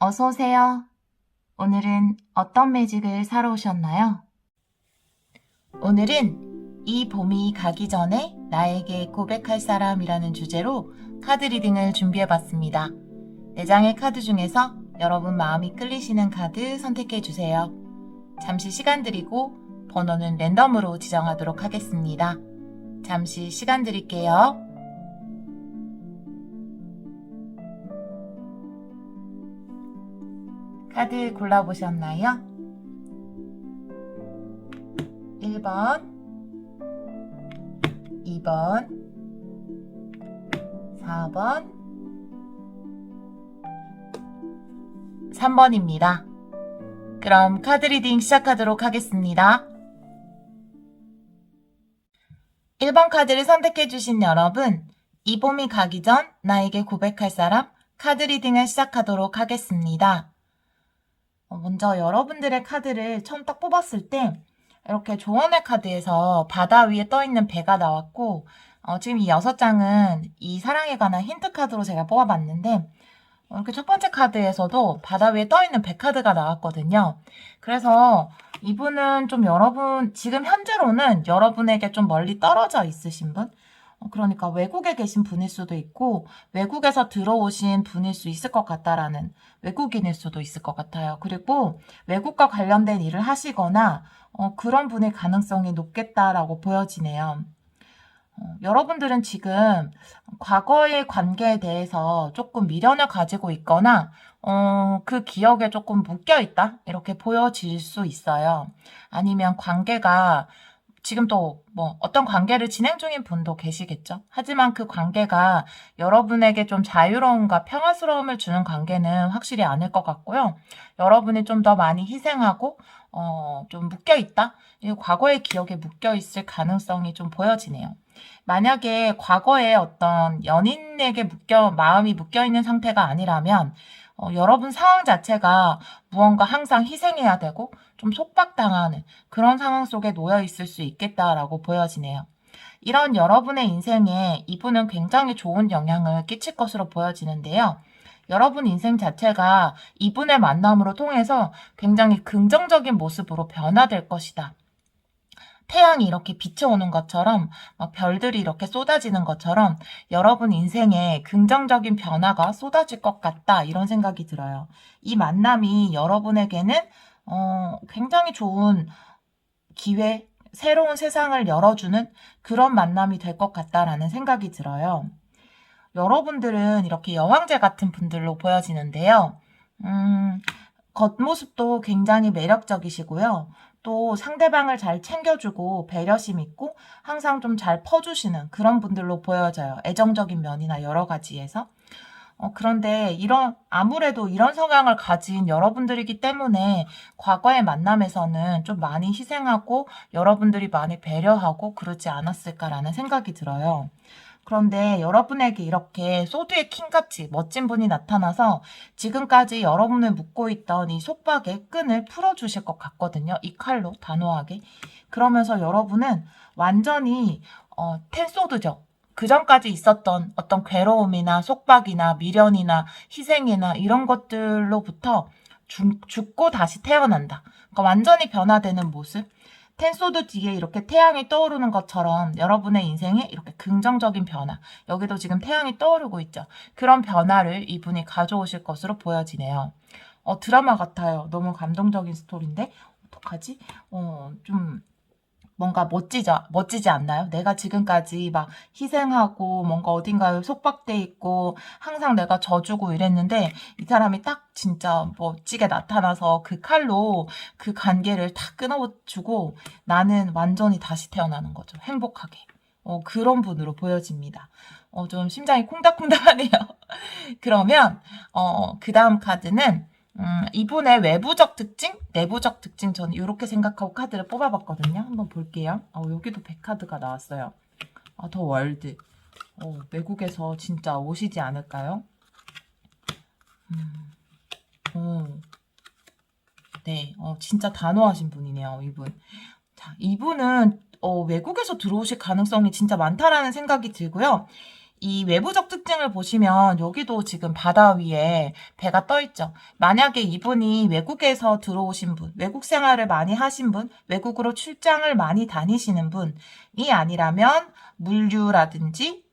어서 오세요. 오늘은 어떤 매직을 사러 오셨나요? 오늘은 이 봄이 가기 전에 나에게 고백할 사람이라는 주제로 카드 리딩을 준비해봤습니다. 4장의 카드 중에서 여러분 마음이 끌리시는 카드 선택해주세요. 잠시 시간 드리고 번호는 랜덤으로 지정하도록 하겠습니다. 잠시 시간 드릴게요. 카드 골라보셨나요? 1번, 2번, 4번, 3번입니다. 그럼 카드 리딩 시작하도록 하겠습니다. 1번 카드를 선택해주신 여러분, 이 봄이 가기 전 나에게 고백할 사람 카드 리딩을 시작하도록 하겠습니다. 먼저 여러분들의 카드를 처음 딱 뽑았을 때 이렇게 조언의 카드에서 바다 위에 떠있는 배가 나왔고 지금 이 6장은 이 사랑에 관한 힌트 카드로 제가 뽑아봤는데 이렇게 첫 번째 카드에서도 바다 위에 떠있는 배 카드가 나왔거든요. 그래서 이분은 좀 지금 현재로는 여러분에게 좀 멀리 떨어져 있으신 분? 그러니까 외국에 계신 분일 수도 있고 외국에서 들어오신 분일 수 있을 것 같다라는 외국인일 수도 있을 것 같아요. 그리고 외국과 관련된 일을 하시거나 그런 분의 가능성이 높겠다라고 보여지네요. 여러분들은 지금 과거의 관계에 대해서 조금 미련을 가지고 있거나 그 기억에 조금 묶여있다 이렇게 보여질 수 있어요. 아니면 관계가 지금 또 어떤 관계를 진행 중인 분도 계시겠죠. 하지만 그 관계가 여러분에게 좀 자유로움과 평화스러움을 주는 관계는 확실히 아닐 것 같고요. 여러분이 좀 더 많이 희생하고 좀 묶여있다. 과거의 기억에 묶여있을 가능성이 좀 보여지네요. 만약에 과거에 어떤 연인에게 마음이 묶여있는 상태가 아니라면 여러분 상황 자체가 무언가 항상 희생해야 되고 좀 속박당하는 그런 상황 속에 놓여 있을 수 있겠다라고 보여지네요. 이런 여러분의 인생에 이분은 굉장히 좋은 영향을 끼칠 것으로 보여지는데요. 여러분 인생 자체가 이분의 만남으로 통해서 굉장히 긍정적인 모습으로 변화될 것이다. 태양이 이렇게 비춰오는 것처럼 막 별들이 이렇게 쏟아지는 것처럼 여러분 인생에 긍정적인 변화가 쏟아질 것 같다 이런 생각이 들어요. 이 만남이 여러분에게는 굉장히 좋은 기회, 새로운 세상을 열어주는 그런 만남이 될 것 같다라는 생각이 들어요. 여러분들은 이렇게 여왕제 같은 분들로 보여지는데요. 겉모습도 굉장히 매력적이시고요. 또 상대방을 잘 챙겨주고 배려심 있고 항상 좀 잘 퍼주시는 그런 분들로 보여져요. 애정적인 면이나 여러 가지에서. 그런데 아무래도 이런 성향을 가진 여러분들이기 때문에 과거의 만남에서는 좀 많이 희생하고 여러분들이 많이 배려하고 그러지 않았을까라는 생각이 들어요. 그런데 여러분에게 이렇게 소드의 킹같이 멋진 분이 나타나서 지금까지 여러분을 묶고 있던 이 속박의 끈을 풀어주실 것 같거든요. 이 칼로 단호하게. 그러면서 여러분은 완전히 텐소드죠. 그 전까지 있었던 어떤 괴로움이나 속박이나 미련이나 희생이나 이런 것들로부터 죽고 다시 태어난다. 그러니까 완전히 변화되는 모습. 텐소드 뒤에 이렇게 태양이 떠오르는 것처럼 여러분의 인생에 이렇게 긍정적인 변화, 여기도 지금 태양이 떠오르고 있죠. 그런 변화를 이분이 가져오실 것으로 보여지네요. 드라마 같아요. 너무 감동적인 스토리인데 어떡하지? 좀 뭔가 멋지지 않나요? 내가 지금까지 막 희생하고 뭔가 어딘가에 속박돼 있고 항상 내가 져주고 이랬는데 이 사람이 딱 진짜 멋지게 나타나서 그 칼로 그 관계를 다 끊어주고 나는 완전히 다시 태어나는 거죠. 행복하게. 그런 분으로 보여집니다. 좀 심장이 콩닥콩닥하네요. 그러면 그 다음 카드는 이분의 외부적 특징, 내부적 특징 저는 이렇게 생각하고 카드를 뽑아봤거든요. 한번 볼게요. 여기도 100카드가 나왔어요. 더 월드. 외국에서 진짜 오시지 않을까요? 네, 진짜 단호하신 분이네요, 이분. 자, 이분은 외국에서 들어오실 가능성이 진짜 많다라는 생각이 들고요. 이 외부적 특징을 보시면 여기도 지금 바다 위에 배가 떠 있죠. 만약에 이분이 외국에서 들어오신 분, 외국 생활을 많이 하신 분, 외국으로 출장을 많이 다니시는 분이 아니라면 물류라든지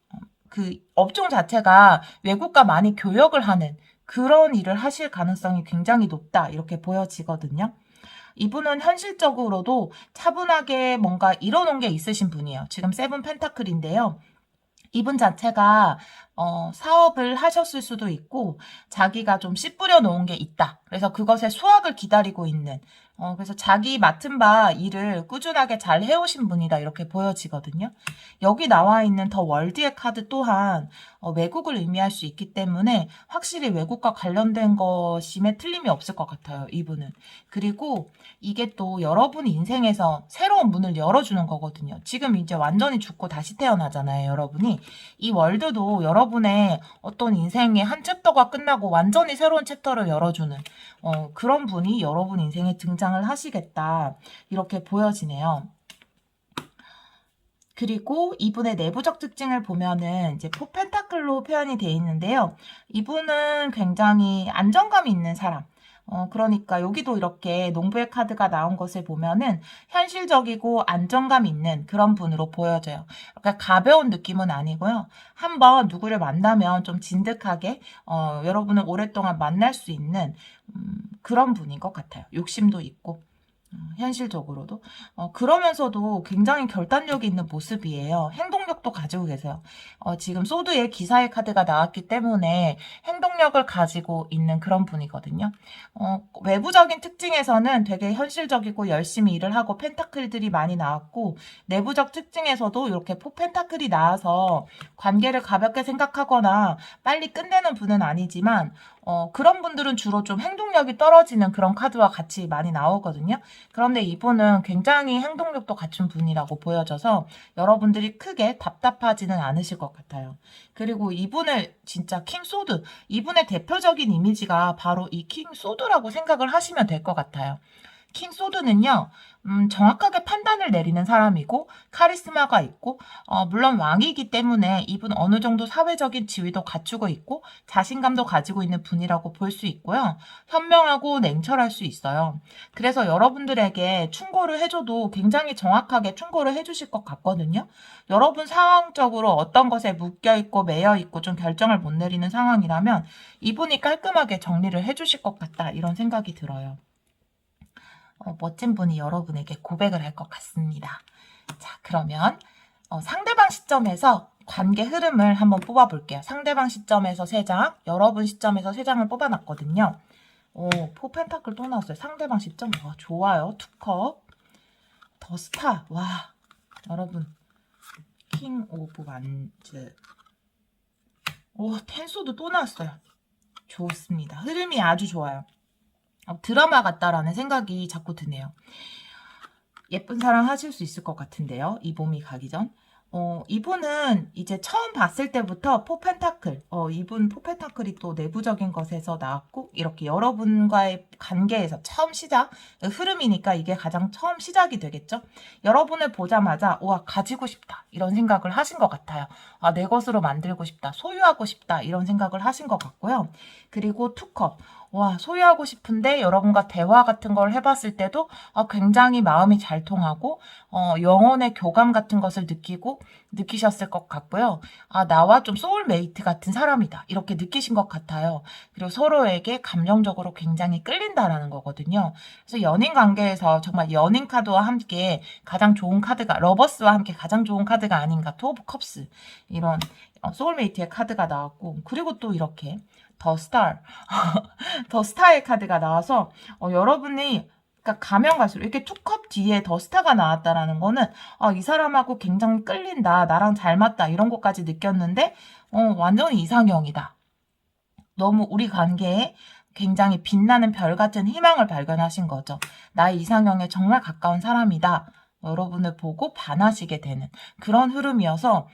그 업종 자체가 외국과 많이 교역을 하는 그런 일을 하실 가능성이 굉장히 높다 이렇게 보여지거든요. 이분은 현실적으로도 차분하게 뭔가 이뤄놓은 게 있으신 분이에요. 지금 세븐 펜타클인데요. 이분 자체가 사업을 하셨을 수도 있고 자기가 좀 씨 뿌려 놓은 게 있다. 그래서 그것의 수확을 기다리고 있는 그래서 자기 맡은 바 일을 꾸준하게 잘 해오신 분이다 이렇게 보여지거든요. 여기 나와 있는 더 월드의 카드 또한 외국을 의미할 수 있기 때문에 확실히 외국과 관련된 것임에 틀림이 없을 것 같아요. 이분은. 그리고 이게 또 여러분 인생에서 새로운 문을 열어주는 거거든요. 지금 이제 완전히 죽고 다시 태어나잖아요. 여러분이. 이 월드도 여러분의 어떤 인생의 한 챕터가 끝나고 완전히 새로운 챕터를 열어주는 그런 분이 여러분 인생에 등장을 하시겠다. 이렇게 보여지네요. 그리고 이분의 내부적 특징을 보면은 이제 포펜타클로 표현이 되어 있는데요. 이분은 굉장히 안정감이 있는 사람. 그러니까 여기도 이렇게 농부의 카드가 나온 것을 보면은 현실적이고 안정감 있는 그런 분으로 보여져요. 그러니까 가벼운 느낌은 아니고요. 한번 누구를 만나면 좀 진득하게 여러분을 오랫동안 만날 수 있는 그런 분인 것 같아요. 욕심도 있고. 현실적으로도 그러면서도 굉장히 결단력이 있는 모습이에요. 행동력도 가지고 계세요. 지금 소드의 기사의 카드가 나왔기 때문에 행동력을 가지고 있는 그런 분이거든요. 외부적인 특징에서는 되게 현실적이고 열심히 일을 하고 펜타클들이 많이 나왔고 내부적 특징에서도 이렇게 포펜타클이 나와서 관계를 가볍게 생각하거나 빨리 끝내는 분은 아니지만 그런 분들은 주로 좀 행동력이 떨어지는 그런 카드와 같이 많이 나오거든요. 그런데 이분은 굉장히 행동력도 갖춘 분이라고 보여져서 여러분들이 크게 답답하지는 않으실 것 같아요. 그리고 이분을 진짜 킹 소드, 이분의 대표적인 이미지가 바로 이 킹 소드라고 생각을 하시면 될 것 같아요. 킹 소드는요, 정확하게 판단을 내리는 사람이고 카리스마가 있고 물론 왕이기 때문에 이분 어느 정도 사회적인 지위도 갖추고 있고 자신감도 가지고 있는 분이라고 볼 수 있고요. 현명하고 냉철할 수 있어요. 그래서 여러분들에게 충고를 해줘도 굉장히 정확하게 충고를 해주실 것 같거든요. 여러분 상황적으로 어떤 것에 묶여있고 매여있고 좀 결정을 못 내리는 상황이라면 이분이 깔끔하게 정리를 해주실 것 같다 이런 생각이 들어요. 멋진 분이 여러분에게 고백을 할 것 같습니다. 자, 그러면 상대방 시점에서 관계 흐름을 한번 뽑아볼게요. 상대방 시점에서 3장, 여러분 시점에서 3장을 뽑아놨거든요. 포펜타클 또 나왔어요. 상대방 시점, 와, 좋아요. 투컵, 더 스타, 와, 여러분, 킹 오브 완즈, 텐소드 또 나왔어요. 좋습니다. 흐름이 아주 좋아요. 드라마 같다라는 생각이 자꾸 드네요. 예쁜 사랑 하실 수 있을 것 같은데요. 이 봄이 가기 전. 이분은 이제 처음 봤을 때부터 포펜타클, 이분 포펜타클이 또 내부적인 것에서 나왔고, 이렇게 여러분과의 관계에서 처음 시작, 흐름이니까 이게 가장 처음 시작이 되겠죠? 여러분을 보자마자, 우와, 가지고 싶다. 이런 생각을 하신 것 같아요. 아, 내 것으로 만들고 싶다. 소유하고 싶다. 이런 생각을 하신 것 같고요. 그리고 투컵. 와, 소유하고 싶은데 여러분과 대화 같은 걸 해봤을 때도 굉장히 마음이 잘 통하고 영혼의 교감 같은 것을 느끼셨을 것 같고요. 아, 나와 좀 소울메이트 같은 사람이다. 이렇게 느끼신 것 같아요. 그리고 서로에게 감정적으로 굉장히 끌린다라는 거거든요. 그래서 연인 관계에서 정말 연인 카드와 함께 가장 좋은 카드가 러버스와 함께 가장 좋은 카드가 아닌가. 투 오브 컵스 이런 소울메이트의 카드가 나왔고 그리고 또 이렇게 더 스타 더 스타의 카드가 나와서 여러분이 그러니까 가면 갈수록 이렇게 투컵 뒤에 더 스타가 나왔다라는 거는 이 사람하고 굉장히 끌린다, 나랑 잘 맞다 이런 것까지 느꼈는데 완전히 이상형이다. 너무 우리 관계에 굉장히 빛나는 별 같은 희망을 발견하신 거죠. 나의 이상형에 정말 가까운 사람이다. 여러분을 보고 반하시게 되는 그런 흐름이어서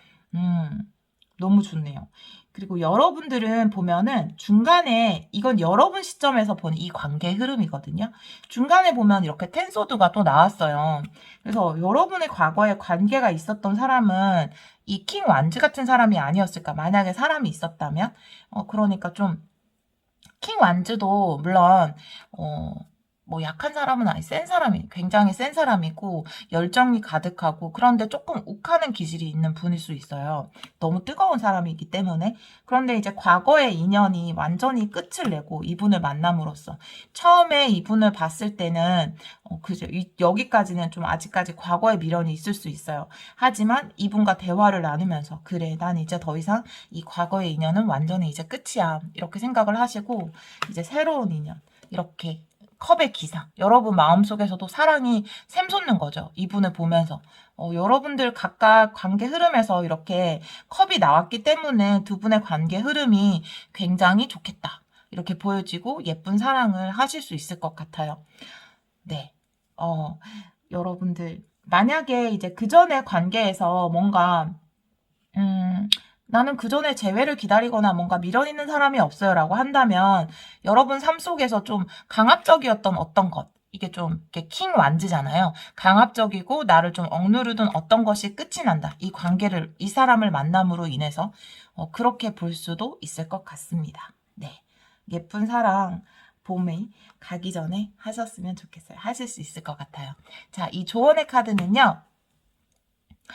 너무 좋네요. 그리고 여러분들은 보면은 중간에 이건 여러분 시점에서 보는 이 관계의 흐름이거든요. 중간에 보면 이렇게 텐소드가 또 나왔어요. 그래서 여러분의 과거에 관계가 있었던 사람은 이 킹 완즈 같은 사람이 아니었을까? 만약에 사람이 있었다면? 그러니까 좀 킹 완즈도 물론 뭐 약한 사람은 아니 센 사람이 굉장히 센 사람이고 열정이 가득하고 그런데 조금 욱하는 기질이 있는 분일 수 있어요. 너무 뜨거운 사람이기 때문에. 그런데 이제 과거의 인연이 완전히 끝을 내고 이분을 만남으로써 처음에 이분을 봤을 때는 그죠, 여기까지는 좀 아직까지 과거의 미련이 있을 수 있어요. 하지만 이분과 대화를 나누면서 그래 난 이제 더 이상 이 과거의 인연은 완전히 이제 끝이야 이렇게 생각을 하시고 이제 새로운 인연 이렇게 컵의 기사. 여러분 마음속에서도 사랑이 샘솟는 거죠. 이분을 보면서. 여러분들 각각 관계 흐름에서 이렇게 컵이 나왔기 때문에 두 분의 관계 흐름이 굉장히 좋겠다. 이렇게 보여지고 예쁜 사랑을 하실 수 있을 것 같아요. 네. 여러분들, 만약에 이제 그 전에 관계에서 뭔가, 나는 그 전에 재회를 기다리거나 뭔가 미련 있는 사람이 없어요 라고 한다면 여러분 삶 속에서 좀 강압적이었던 어떤 것, 이게 좀 이렇게 킹 완즈잖아요. 강압적이고 나를 좀 억누르던 어떤 것이 끝이 난다. 이 관계를, 이 사람을 만남으로 인해서 그렇게 볼 수도 있을 것 같습니다. 네. 예쁜 사랑 봄에 가기 전에 하셨으면 좋겠어요. 하실 수 있을 것 같아요. 자, 이 조언의 카드는요.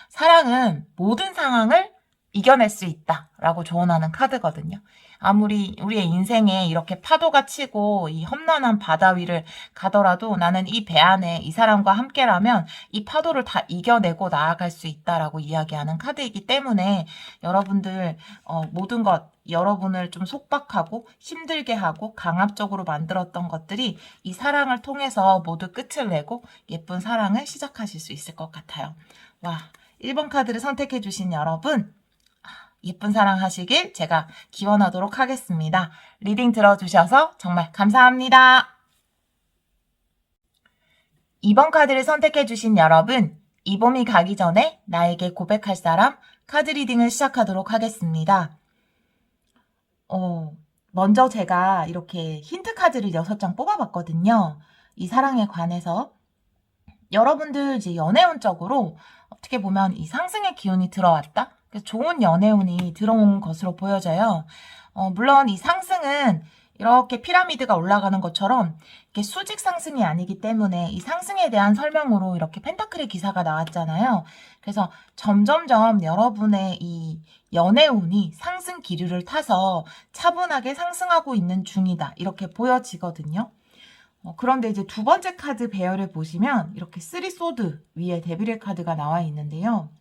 사랑은 모든 상황을 이겨낼 수 있다라고 조언하는 카드거든요. 아무리 우리의 인생에 이렇게 파도가 치고 이 험난한 바다 위를 가더라도 나는 이 배 안에 이 사람과 함께라면 이 파도를 다 이겨내고 나아갈 수 있다라고 이야기하는 카드이기 때문에 여러분들 모든 것 여러분을 좀 속박하고 힘들게 하고 강압적으로 만들었던 것들이 이 사랑을 통해서 모두 끝을 내고 예쁜 사랑을 시작하실 수 있을 것 같아요. 와, 1번 카드를 선택해 주신 여러분 예쁜 사랑 하시길 제가 기원하도록 하겠습니다. 리딩 들어주셔서 정말 감사합니다. 2번 카드를 선택해 주신 여러분 이 봄이 가기 전에 나에게 고백할 사람 카드 리딩을 시작하도록 하겠습니다. 먼저 제가 이렇게 힌트 카드를 6장 뽑아봤거든요. 이 사랑에 관해서 여러분들 이제 연애운적으로 어떻게 보면 이 상승의 기운이 들어왔다? 그래서 좋은 연애운이 들어온 것으로 보여져요. 물론 이 상승은 이렇게 피라미드가 올라가는 것처럼 이렇게 수직 상승이 아니기 때문에 이 상승에 대한 설명으로 이렇게 펜타클의 기사가 나왔잖아요. 그래서 점점점 여러분의 이 연애운이 상승 기류를 타서 차분하게 상승하고 있는 중이다. 이렇게 보여지거든요. 그런데 이제 두 번째 카드 배열을 보시면 이렇게 3소드 위에 데빌의 카드가 나와 있는데요.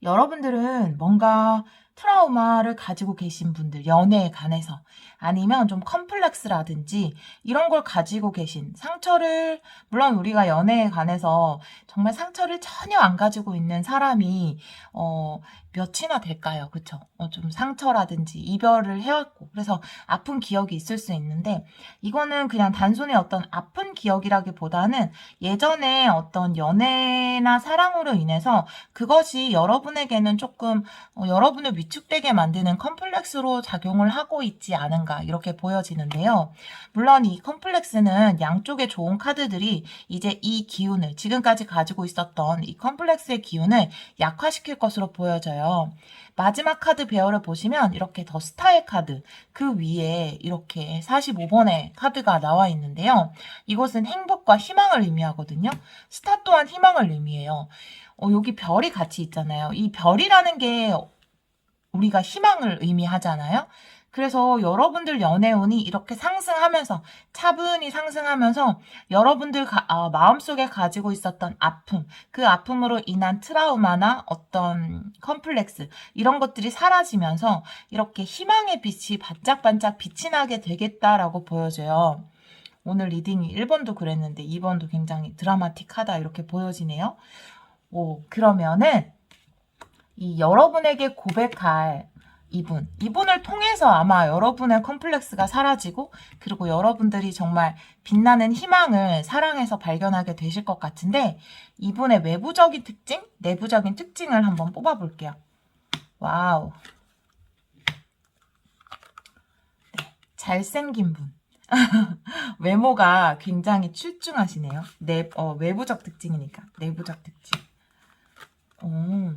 여러분들은 뭔가 트라우마를 가지고 계신 분들, 연애에 관해서 아니면 좀 컴플렉스라든지 이런 걸 가지고 계신 상처를, 물론 우리가 연애에 관해서 정말 상처를 전혀 안 가지고 있는 사람이 몇이나 될까요? 그쵸? 좀 상처라든지 이별을 해왔고 그래서 아픈 기억이 있을 수 있는데 이거는 그냥 단순히 어떤 아픈 기억이라기보다는 예전에 어떤 연애나 사랑으로 인해서 그것이 여러분에게는 조금 여러분을 위축되게 만드는 컴플렉스로 작용을 하고 있지 않은가 이렇게 보여지는데요. 물론 이 컴플렉스는 양쪽의 좋은 카드들이 이제 이 기운을 지금까지 가지고 있었던 이 컴플렉스의 기운을 약화시킬 것으로 보여져요. 마지막 카드 배열을 보시면 이렇게 더 스타의 카드 그 위에 이렇게 45번의 카드가 나와 있는데요. 이것은 행복과 희망을 의미하거든요. 스타 또한 희망을 의미해요. 여기 별이 같이 있잖아요. 이 별이라는 게 우리가 희망을 의미하잖아요. 그래서 여러분들 연애운이 이렇게 상승하면서 차분히 상승하면서 여러분들 마음속에 가지고 있었던 아픔, 그 아픔으로 인한 트라우마나 어떤 컴플렉스 이런 것들이 사라지면서 이렇게 희망의 빛이 반짝반짝 빛이 나게 되겠다라고 보여져요. 오늘 리딩이 1번도 그랬는데 2번도 굉장히 드라마틱하다 이렇게 보여지네요. 그러면은 이 여러분에게 고백할 이분을 통해서 아마 여러분의 컴플렉스가 사라지고 그리고 여러분들이 정말 빛나는 희망을 사랑에서 발견하게 되실 것 같은데 이분의 외부적인 특징, 내부적인 특징을 한번 뽑아볼게요. 와우. 잘생긴 분. 외모가 굉장히 출중하시네요. 외부적 특징이니까. 내부적 특징.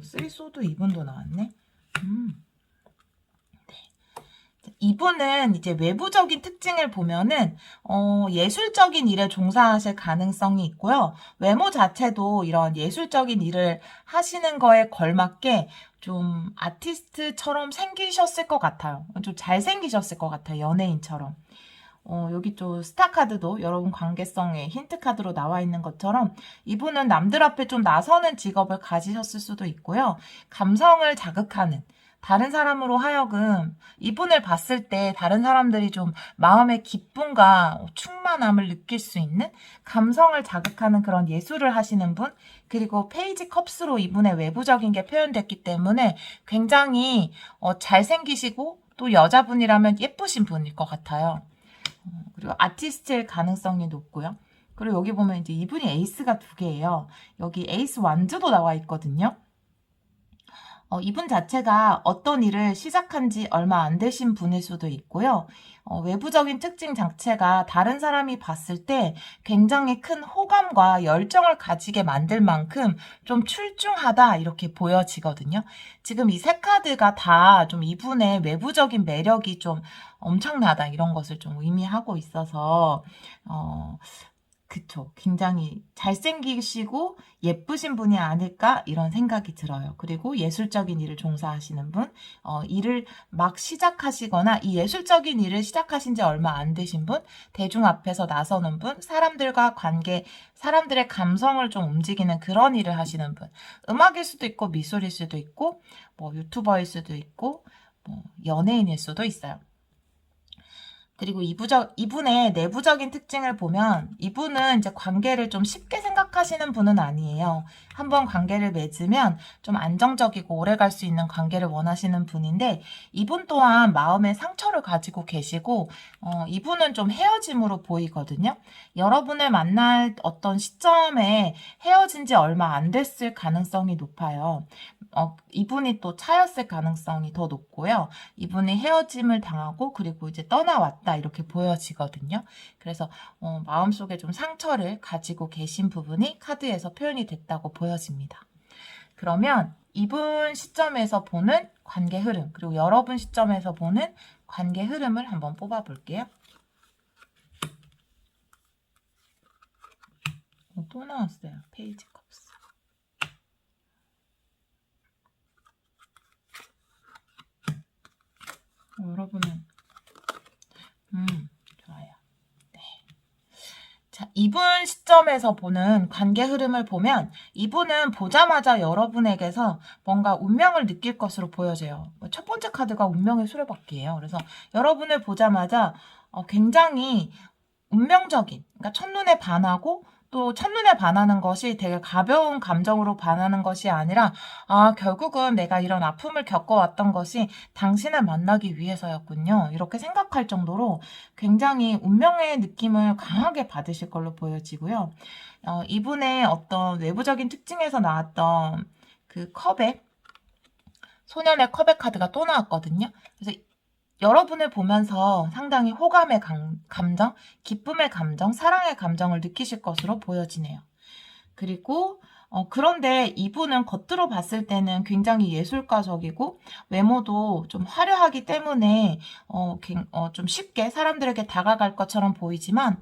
쓰리소드 이분도 나왔네. 이분은 이제 외부적인 특징을 보면은 예술적인 일에 종사하실 가능성이 있고요. 외모 자체도 이런 예술적인 일을 하시는 거에 걸맞게 좀 아티스트처럼 생기셨을 것 같아요. 좀 잘생기셨을 것 같아요. 연예인처럼. 여기 또 스타카드도 여러분 관계성의 힌트카드로 나와 있는 것처럼 이분은 남들 앞에 좀 나서는 직업을 가지셨을 수도 있고요. 감성을 자극하는 다른 사람으로 하여금 이분을 봤을 때 다른 사람들이 좀 마음의 기쁨과 충만함을 느낄 수 있는 감성을 자극하는 그런 예술을 하시는 분, 그리고 페이지 컵스로 이분의 외부적인 게 표현됐기 때문에 굉장히 잘생기시고 또 여자분이라면 예쁘신 분일 것 같아요. 그리고 아티스트일 가능성이 높고요. 그리고 여기 보면 이제 이분이 에이스가 2개예요. 여기 에이스 완주도 나와 있거든요. 이분 자체가 어떤 일을 시작한 지 얼마 안 되신 분일 수도 있고요. 외부적인 특징 자체가 다른 사람이 봤을 때 굉장히 큰 호감과 열정을 가지게 만들 만큼 좀 출중하다 이렇게 보여지거든요. 지금 이 세 카드가 다 좀 이분의 외부적인 매력이 좀 엄청나다 이런 것을 좀 의미하고 있어서 그쵸. 굉장히 잘생기시고 예쁘신 분이 아닐까 이런 생각이 들어요. 그리고 예술적인 일을 종사하시는 분, 일을 막 시작하시거나 이 예술적인 일을 시작하신 지 얼마 안 되신 분, 대중 앞에서 나서는 분, 사람들과 관계, 사람들의 감성을 좀 움직이는 그런 일을 하시는 분. 음악일 수도 있고 미술일 수도 있고 뭐 유튜버일 수도 있고 뭐 연예인일 수도 있어요. 그리고 이분의 내부적인 특징을 보면 이분은 이제 관계를 좀 쉽게 생각하시는 분은 아니에요. 한번 관계를 맺으면 좀 안정적이고 오래 갈 수 있는 관계를 원하시는 분인데 이분 또한 마음의 상처를 가지고 계시고 이분은 좀 헤어짐으로 보이거든요. 여러분을 만날 어떤 시점에 헤어진 지 얼마 안 됐을 가능성이 높아요. 이분이 또 차였을 가능성이 더 높고요. 이분이 헤어짐을 당하고 그리고 이제 떠나왔다 이렇게 보여지거든요. 그래서 마음속에 좀 상처를 가지고 계신 부분이 카드에서 표현이 됐다고 보여집니다. 그러면 이분 시점에서 보는 관계 흐름 그리고 여러분 시점에서 보는 관계 흐름을 한번 뽑아 볼게요. 또 나왔어요. 페이지 컵스. 여러분은 좋아요. 네. 자, 이분 시점에서 보는 관계 흐름을 보면 이분은 보자마자 여러분에게서 뭔가 운명을 느낄 것으로 보여져요. 첫 번째 카드가 운명의 수레바퀴예요. 그래서 여러분을 보자마자 굉장히 운명적인, 그러니까 첫눈에 반하고 또 첫눈에 반하는 것이 되게 가벼운 감정으로 반하는 것이 아니라 결국은 내가 이런 아픔을 겪어왔던 것이 당신을 만나기 위해서였군요. 이렇게 생각할 정도로 굉장히 운명의 느낌을 강하게 받으실 걸로 보여지고요. 이분의 어떤 외부적인 특징에서 나왔던 그 소년의 컵의 카드가 또 나왔거든요. 그래서 여러분을 보면서 상당히 호감의 감정, 기쁨의 감정, 사랑의 감정을 느끼실 것으로 보여지네요. 그리고 그런데 이분은 겉으로 봤을 때는 굉장히 예술가적이고 외모도 좀 화려하기 때문에 좀 쉽게 사람들에게 다가갈 것처럼 보이지만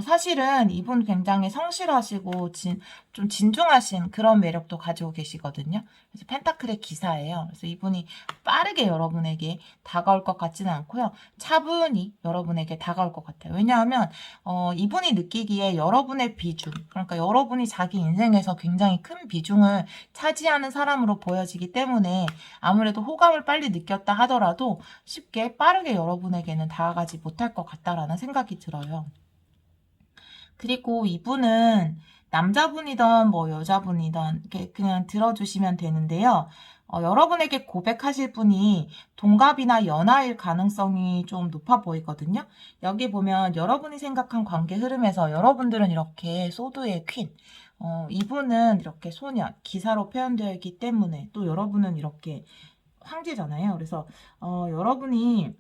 사실은 이분 굉장히 성실하시고 좀 진중하신 그런 매력도 가지고 계시거든요. 그래서 펜타클의 기사예요. 그래서 이분이 빠르게 여러분에게 다가올 것 같지는 않고요. 차분히 여러분에게 다가올 것 같아요. 왜냐하면 이분이 느끼기에 여러분의 비중, 그러니까 여러분이 자기 인생에서 굉장히 큰 비중을 차지하는 사람으로 보여지기 때문에 아무래도 호감을 빨리 느꼈다 하더라도 쉽게 빠르게 여러분에게는 다가가지 못할 것 같다라는 생각이 들어요. 그리고 이분은 남자분이든 뭐 여자분이든 이렇게 그냥 들어주시면 되는데요. 여러분에게 고백하실 분이 동갑이나 연하일 가능성이 좀 높아 보이거든요. 여기 보면 여러분이 생각한 관계 흐름에서 여러분들은 이렇게 소드의 퀸, 이분은 이렇게 소년, 기사로 표현되어 있기 때문에 또 여러분은 이렇게 황제잖아요. 그래서 여러분이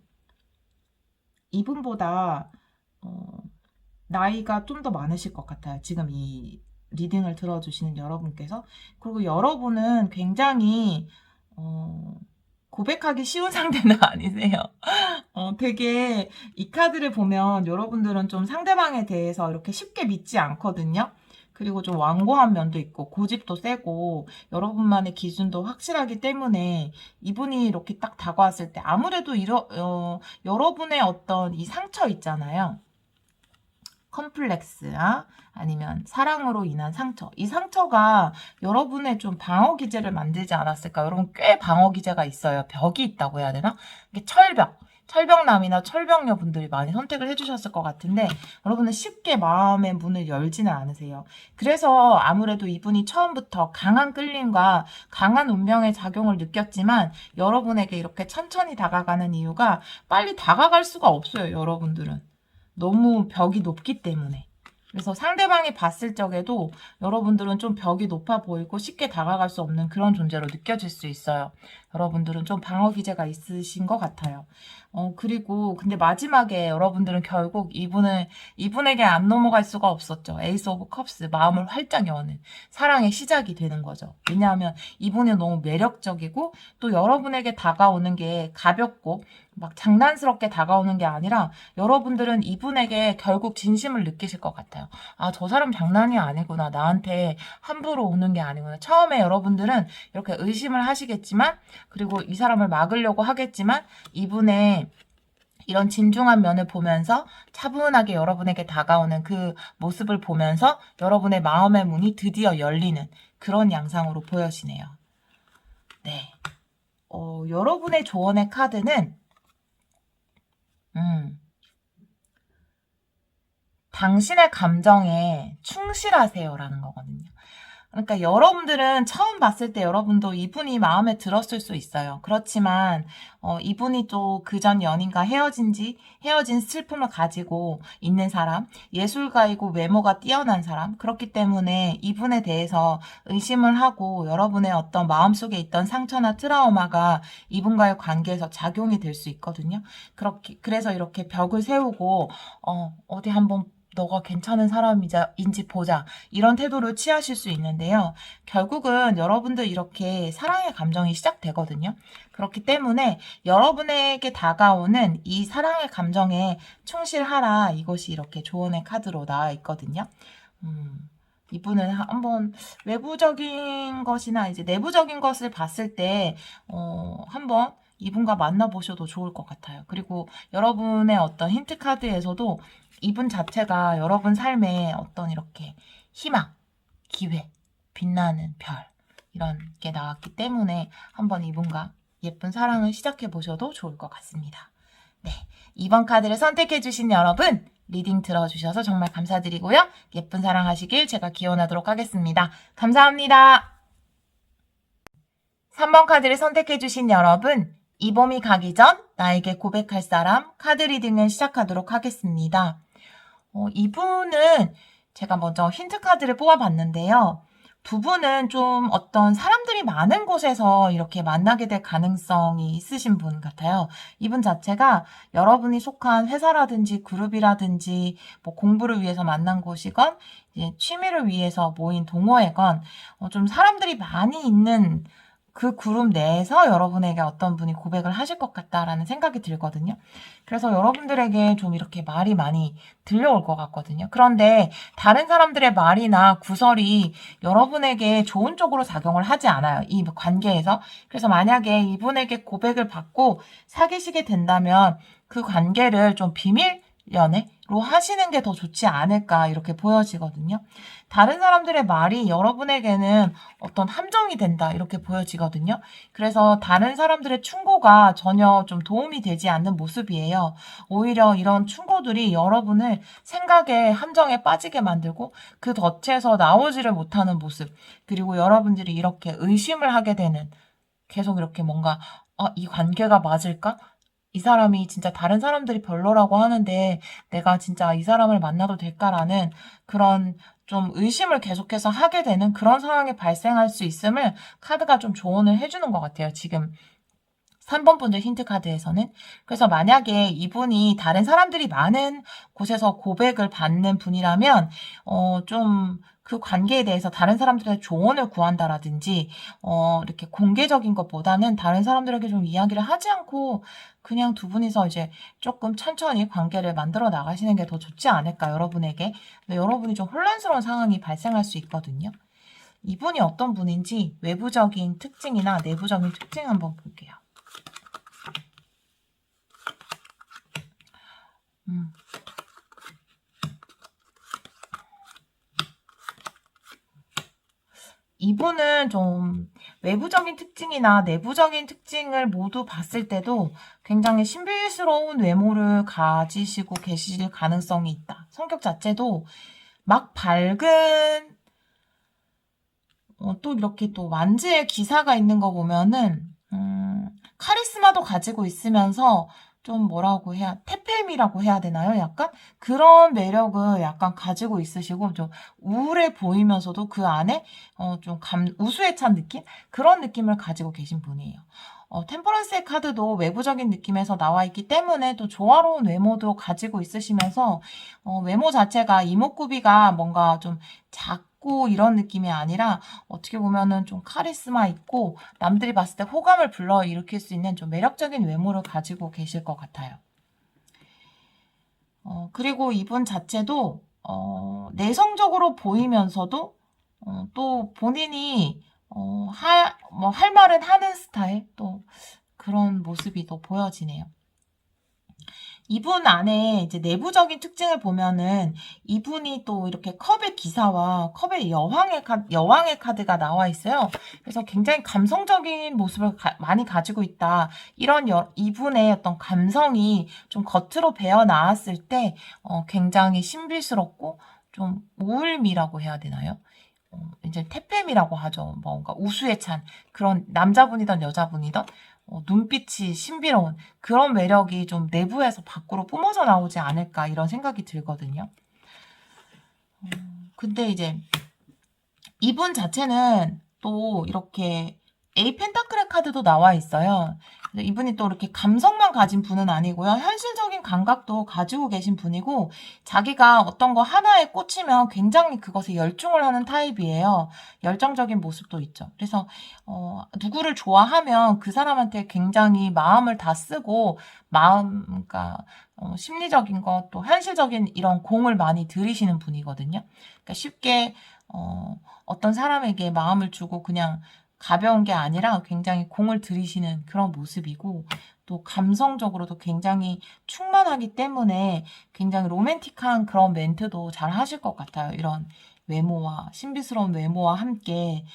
이분보다 나이가 좀 더 많으실 것 같아요. 지금 이 리딩을 들어주시는 여러분께서. 그리고 여러분은 굉장히 고백하기 쉬운 상대는 아니세요. 되게 이 카드를 보면 여러분들은 좀 상대방에 대해서 이렇게 쉽게 믿지 않거든요. 그리고 좀 완고한 면도 있고 고집도 세고 여러분만의 기준도 확실하기 때문에 이분이 이렇게 딱 다가왔을 때 아무래도 여러분의 어떤 이 상처 있잖아요. 컴플렉스나 아니면 사랑으로 인한 상처. 이 상처가 여러분의 좀 방어 기제를 만들지 않았을까? 여러분 꽤 방어 기제가 있어요. 벽이 있다고 해야 되나? 이게 철벽남이나 철벽녀 분들이 많이 선택을 해주셨을 것 같은데 여러분은 쉽게 마음의 문을 열지는 않으세요. 그래서 아무래도 이분이 처음부터 강한 끌림과 강한 운명의 작용을 느꼈지만 여러분에게 이렇게 천천히 다가가는 이유가 빨리 다가갈 수가 없어요. 여러분들은. 너무 벽이 높기 때문에. 그래서 상대방이 봤을 적에도 여러분들은 좀 벽이 높아 보이고 쉽게 다가갈 수 없는 그런 존재로 느껴질 수 있어요. 여러분들은 좀 방어 기제가 있으신 것 같아요. 그리고 근데 마지막에 여러분들은 결국 이분에게 안 넘어갈 수가 없었죠. 에이스 오브 컵스, 마음을 활짝 여는 사랑의 시작이 되는 거죠. 왜냐하면 이분이 너무 매력적이고 또 여러분에게 다가오는 게 가볍고 막 장난스럽게 다가오는 게 아니라 여러분들은 이분에게 결국 진심을 느끼실 것 같아요. 아, 저 사람 장난이 아니구나. 나한테 함부로 오는 게 아니구나. 처음에 여러분들은 이렇게 의심을 하시겠지만 그리고 이 사람을 막으려고 하겠지만 이분의 이런 진중한 면을 보면서 차분하게 여러분에게 다가오는 그 모습을 보면서 여러분의 마음의 문이 드디어 열리는 그런 양상으로 보여지네요. 네. 여러분의 조언의 카드는 당신의 감정에 충실하세요라는 거거든요. 그러니까 여러분들은 처음 봤을 때 여러분도 이분이 마음에 들었을 수 있어요. 그렇지만 이분이 또 그전 연인과 헤어진 슬픔을 가지고 있는 사람, 예술가이고 외모가 뛰어난 사람, 그렇기 때문에 이분에 대해서 의심을 하고 여러분의 어떤 마음속에 있던 상처나 트라우마가 이분과의 관계에서 작용이 될 수 있거든요. 그래서 이렇게 벽을 세우고 어디 한번 너가 괜찮은 사람인지 보자. 이런 태도를 취하실 수 있는데요. 결국은 여러분들 이렇게 사랑의 감정이 시작되거든요. 그렇기 때문에 여러분에게 다가오는 이 사랑의 감정에 충실하라. 이것이 이렇게 조언의 카드로 나와 있거든요. 이분은 한번 외부적인 것이나 이제 내부적인 것을 봤을 때, 한번 이분과 만나보셔도 좋을 것 같아요. 그리고 여러분의 어떤 힌트 카드에서도 이분 자체가 여러분 삶에 어떤 이렇게 희망, 기회, 빛나는 별 이런 게 나왔기 때문에 한번 이분과 예쁜 사랑을 시작해 보셔도 좋을 것 같습니다. 네, 이번 카드를 선택해 주신 여러분 리딩 들어주셔서 정말 감사드리고요. 예쁜 사랑 하시길 제가 기원하도록 하겠습니다. 감사합니다. 3번 카드를 선택해 주신 여러분 이 봄이 가기 전 나에게 고백할 사람 카드 리딩을 시작하도록 하겠습니다. 이분은 제가 먼저 힌트 카드를 뽑아봤는데요. 두 분은 좀 어떤 사람들이 많은 곳에서 이렇게 만나게 될 가능성이 있으신 분 같아요. 이분 자체가 여러분이 속한 회사라든지 그룹이라든지 뭐 공부를 위해서 만난 곳이건 이제 취미를 위해서 모인 동호회건 좀 사람들이 많이 있는 그 그룹 내에서 여러분에게 어떤 분이 고백을 하실 것 같다라는 생각이 들거든요. 그래서 여러분들에게 좀 이렇게 말이 많이 들려올 것 같거든요. 그런데 다른 사람들의 말이나 구설이 여러분에게 좋은 쪽으로 작용을 하지 않아요. 이 관계에서. 그래서 만약에 이분에게 고백을 받고 사귀시게 된다면 그 관계를 좀 비밀 연애로 하시는 게 더 좋지 않을까 이렇게 보여지거든요. 다른 사람들의 말이 여러분에게는 어떤 함정이 된다 이렇게 보여지거든요. 그래서 다른 사람들의 충고가 전혀 좀 도움이 되지 않는 모습이에요. 오히려 이런 충고들이 여러분을 생각의 함정에 빠지게 만들고 그 덫에서 나오지를 못하는 모습, 그리고 여러분들이 이렇게 의심을 하게 되는, 계속 이렇게 뭔가 이 관계가 맞을까? 이 사람이 진짜 다른 사람들이 별로라고 하는데 내가 진짜 이 사람을 만나도 될까라는 그런 좀 의심을 계속해서 하게 되는 그런 상황이 발생할 수 있음을 카드가 좀 조언을 해주는 것 같아요. 지금 3번 분들 힌트 카드에서는. 그래서 만약에 이분이 다른 사람들이 많은 곳에서 고백을 받는 분이라면 좀 그 관계에 대해서 다른 사람들의 조언을 구한다라든지 이렇게 공개적인 것보다는 다른 사람들에게 좀 이야기를 하지 않고 그냥 두 분이서 이제 조금 천천히 관계를 만들어 나가시는 게 더 좋지 않을까, 여러분에게. 근데 여러분이 좀 혼란스러운 상황이 발생할 수 있거든요. 이분이 어떤 분인지 외부적인 특징이나 내부적인 특징 한번 볼게요. 이분은 좀 외부적인 특징이나 내부적인 특징을 모두 봤을 때도 굉장히 신비스러운 외모를 가지시고 계실 가능성이 있다. 성격 자체도 막 밝은 또 이렇게 또 완즈의 기사가 있는 거 보면은 카리스마도 가지고 있으면서 좀 뭐라고 해야, 태페미라고 해야 되나요? 약간 그런 매력을 약간 가지고 있으시고 좀 우울해 보이면서도 그 안에 좀 우수에 찬 느낌? 그런 느낌을 가지고 계신 분이에요. 템퍼런스의 카드도 외부적인 느낌에서 나와 있기 때문에 또 조화로운 외모도 가지고 있으시면서 외모 자체가 이목구비가 뭔가 좀 작고 이런 느낌이 아니라 어떻게 보면은 좀 카리스마 있고 남들이 봤을 때 호감을 불러일으킬 수 있는 좀 매력적인 외모를 가지고 계실 것 같아요. 그리고 이분 자체도 내성적으로 보이면서도 또 본인이 할 말은 하는 스타일, 또 그런 모습이 또 보여지네요. 이분 안에 이제 내부적인 특징을 보면은 이분이 또 이렇게 컵의 기사와 컵의 여왕의 카드가 나와 있어요. 그래서 굉장히 감성적인 모습을 많이 가지고 있다. 이런 이분의 어떤 감성이 좀 겉으로 배어 나왔을 때 굉장히 신비스럽고 좀 우울미라고 해야 되나요? 이제 태팸이라고 하죠. 뭔가 우수에 찬 그런 남자분이든 여자분이든 눈빛이 신비로운 그런 매력이 좀 내부에서 밖으로 뿜어져 나오지 않을까 이런 생각이 들거든요. 근데 이제 이분 자체는 또 이렇게 A 펜타클의 카드도 나와 있어요. 이분이 또 이렇게 감성만 가진 분은 아니고요. 현실적인 감각도 가지고 계신 분이고 자기가 어떤 거 하나에 꽂히면 굉장히 그것에 열중을 하는 타입이에요. 열정적인 모습도 있죠. 그래서 누구를 좋아하면 그 사람한테 굉장히 마음을 다 쓰고 그러니까 심리적인 것 또 현실적인 이런 공을 많이 들이시는 분이거든요. 그러니까 쉽게 어떤 사람에게 마음을 주고 그냥 가벼운 게 아니라 굉장히 공을 들이시는 그런 모습이고 또 감성적으로도 굉장히 충만하기 때문에 굉장히 로맨틱한 그런 멘트도 잘 하실 것 같아요. 이런 외모와 신비스러운 외모와 함께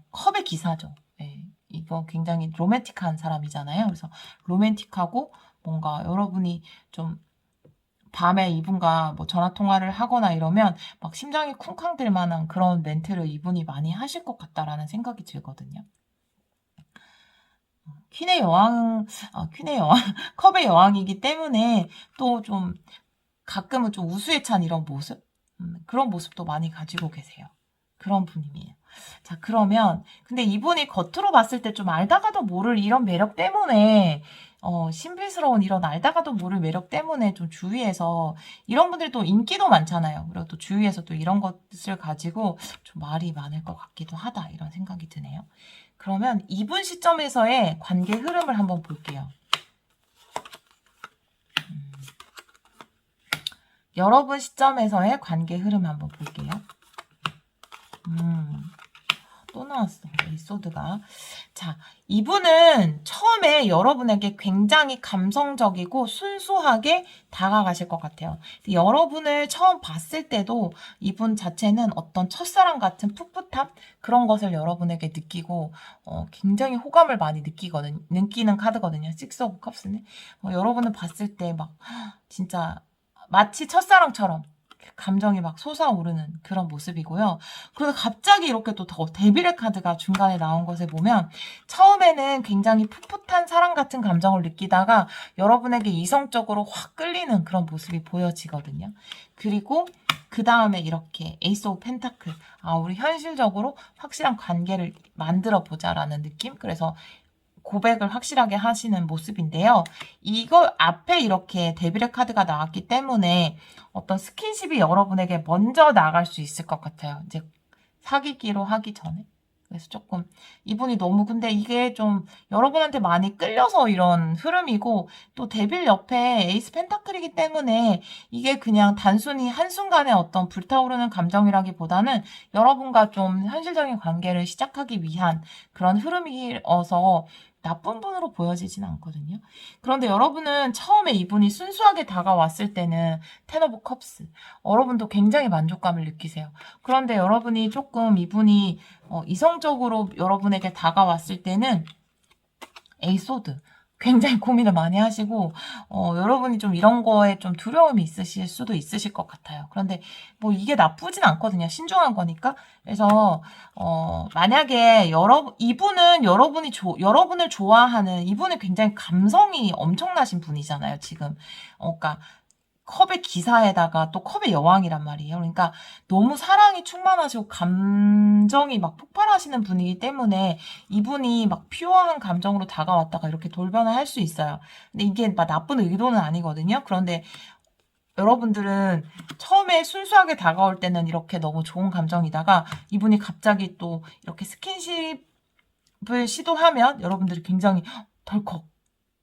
컵의 기사죠. 네, 이거 굉장히 로맨틱한 사람이잖아요. 그래서 로맨틱하고 뭔가 여러분이 좀 밤에 이분과 뭐 전화 통화를 하거나 이러면 막 심장이 쿵쾅 들 만한 그런 멘트를 이분이 많이 하실 것 같다라는 생각이 들거든요. 퀸의 여왕, 컵의 여왕이기 때문에 또 좀 가끔은 좀 우수에 찬 이런 모습? 그런 모습도 많이 가지고 계세요. 그런 분이에요. 자, 그러면, 근데 이분이 겉으로 봤을 때 좀 알다가도 모를 이런 매력 때문에, 신비스러운 이런 알다가도 모를 매력 때문에 좀 주위에서, 이런 분들이 또 인기도 많잖아요. 그리고 또 주위에서 또 이런 것을 가지고 좀 말이 많을 것 같기도 하다. 이런 생각이 드네요. 그러면 이분 시점에서의 관계 흐름을 한번 볼게요. 여러분 시점에서의 관계 흐름 한번 볼게요. 또 나왔어. 에이소드가. 자, 이분은 처음에 여러분에게 굉장히 감성적이고 순수하게 다가가실 것 같아요. 여러분을 처음 봤을 때도 이분 자체는 어떤 첫사랑 같은 풋풋함? 그런 것을 여러분에게 느끼고 굉장히 호감을 많이 느끼는 카드거든요. 식스 오브 컵스는. 여러분을 봤을 때 막 진짜 마치 첫사랑처럼 감정이 막 솟아오르는 그런 모습이고요. 그리고 갑자기 이렇게 또 데빌의 카드가 중간에 나온 것을 보면 처음에는 굉장히 풋풋한 사랑 같은 감정을 느끼다가 여러분에게 이성적으로 확 끌리는 그런 모습이 보여지거든요. 그리고 그 다음에 이렇게 에이스 오브 펜타클, 우리 현실적으로 확실한 관계를 만들어 보자라는 느낌? 그래서 고백을 확실하게 하시는 모습인데요. 이거 앞에 이렇게 데빌의 카드가 나왔기 때문에 어떤 스킨십이 여러분에게 먼저 나갈 수 있을 것 같아요. 이제 사귀기로 하기 전에. 그래서 조금 이분이 너무 근데 이게 좀 여러분한테 많이 끌려서 이런 흐름이고 또 데빌 옆에 에이스 펜타클이기 때문에 이게 그냥 단순히 한순간에 어떤 불타오르는 감정이라기보다는 여러분과 좀 현실적인 관계를 시작하기 위한 그런 흐름이어서 나쁜 분으로 보여지진 않거든요. 그런데 여러분은 처음에 이분이 순수하게 다가왔을 때는 텐 오브 컵스 여러분도 굉장히 만족감을 느끼세요. 그런데 여러분이 조금 이분이 이성적으로 여러분에게 다가왔을 때는 에이스 소드 굉장히 고민을 많이 하시고 여러분이 좀 이런 거에 좀 두려움이 있으실 수도 있으실 것 같아요. 그런데 뭐 이게 나쁘진 않거든요. 신중한 거니까. 그래서 만약에 이분은 여러분을 좋아하는 이분은 굉장히 감성이 엄청나신 분이잖아요. 지금 그러니까 컵의 기사에다가 또 컵의 여왕이란 말이에요. 그러니까 너무 사랑이 충만하시고 감정이 막 폭발하시는 분이기 때문에 이분이 막 퓨어한 감정으로 다가왔다가 이렇게 돌변을 할 수 있어요. 근데 이게 막 나쁜 의도는 아니거든요. 그런데 여러분들은 처음에 순수하게 다가올 때는 이렇게 너무 좋은 감정이다가 이분이 갑자기 또 이렇게 스킨십을 시도하면 여러분들이 굉장히 덜컥